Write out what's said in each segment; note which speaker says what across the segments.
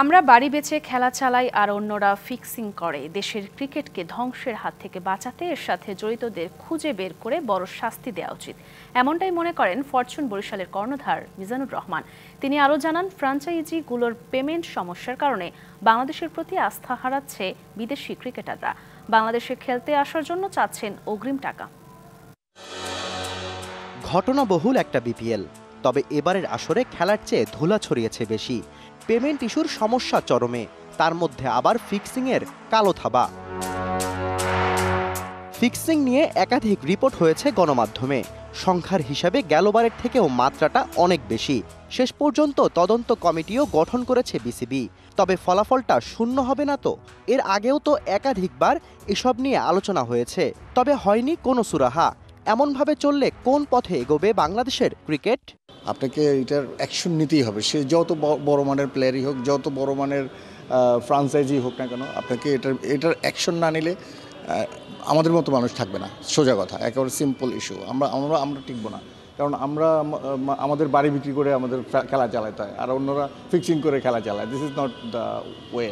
Speaker 1: আমরা বাড়ি বেচে খেলা চালাই আর অন্যরা ফিক্সিং করে। দেশের ক্রিকেটকে ধ্বংসের হাত থেকে বাঁচাতে এর সাথে জড়িতদের খুঁজে বের করে বড় শাস্তি দেওয়া উচিত, এমনটাই মনে করেন ফরচুন বরিশালের কর্ণধার মিজানুর রহমান। তিনি আরও জানান, ফ্র্যাঞ্চাইজিগুলোর পেমেন্ট সমস্যার কারণে বাংলাদেশের প্রতি আস্থা হারাচ্ছে বিদেশি ক্রিকেটাররা। বাংলাদেশে খেলতে আসার জন্য চাচ্ছেন অগ্রিম টাকা।
Speaker 2: ঘটনাবহুল একটা বিপিএল, তবে এবারের আসরে খেলার চেয়ে ধুলা ছড়িয়েছে বেশি। পেমেন্ট ইস্যুর সমস্যা চরমে, তার মধ্যে আবার ফিক্সিংয়ের কালো থাবা। ফিক্সিং নিয়ে একাধিক রিপোর্ট হয়েছে গণমাধ্যমে। সংখ্যার হিসাবে গেলবারের থেকেও মাত্রাটা অনেক বেশি। শেষ পর্যন্ত তদন্ত কমিটিও গঠন করেছে বিসিবি। তবে ফলাফলটা শূন্য হবে না তো? এর আগেও তো একাধিকবার এসব নিয়ে আলোচনা হয়েছে, তবে হয়নি কোনো সুরাহা। এমনভাবে চললে কোন পথে এগোবে বাংলাদেশের ক্রিকেট?
Speaker 3: আপনাকে এটার অ্যাকশন নিতেই হবে। সে যত বড় মানের প্লেয়ারই হোক, যত বড় মানের ফ্রাঞ্চাইজি হোক না কেন, আপনাকে এটার অ্যাকশন না নিলে আমাদের মতো মানুষ থাকবে না। সোজা কথা, একেবারে সিম্পল ইস্যু। আমরা টিকবো না, কারণ আমরা আমাদের বাড়ি বিক্রি করে আমাদের খেলা চালাতে হয়, আর অন্যরা ফিক্সিং করে খেলা চালায়। This is not the way.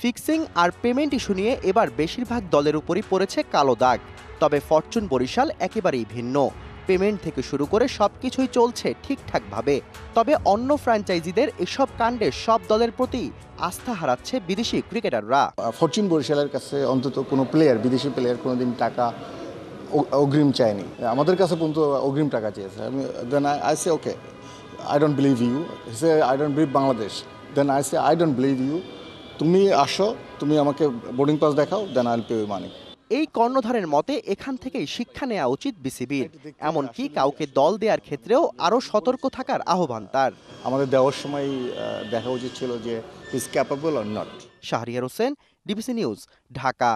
Speaker 2: Fixing আর পেমেন্ট ইস্যু নিয়ে এবার বেশিরভাগ দলের উপরই পড়েছে কালো দাগ। তবে ফরচুন বরিশাল একেবারেই ভিন্ন। পেমেন্ট থেকে শুরু করে সবকিছুই চলছে ঠিকঠাকভাবে। তবে অন্য ফ্র্যাঞ্চাইজিদের এসব কাণ্ডে সব দলের প্রতি আস্থা হারাচ্ছে বিদেশি ক্রিকেটাররা।
Speaker 3: ফরচুন বরিশালের কাছে অন্তত কোনো প্লেয়ার, বিদেশি প্লেয়ার কোনোদিন টাকা অগ্রিম চায়নি। আমাদের কাছে পর্যন্ত অগ্রিম টাকা চেয়েছে। Then I say okay, I don't believe you. Say I don't believe Bangladesh. Then I say I don't believe you. তুমি আসো, তুমি আমাকে বোর্ডিং পাস দেখাও, then I will pay you money.
Speaker 2: এই কর্ণধারের মতে এখান থেকেই শিক্ষা নেওয়া উচিত বিসিবির। এমনকি কাউকে দল দেওয়ার ক্ষেত্রেও আরও সতর্ক থাকার আহ্বান তার।
Speaker 3: আমাদের দেওয়ার সময় দেখা উচিত ছিল যে is capable or not.
Speaker 2: Shahriar Hossain, DBC news, Dhaka.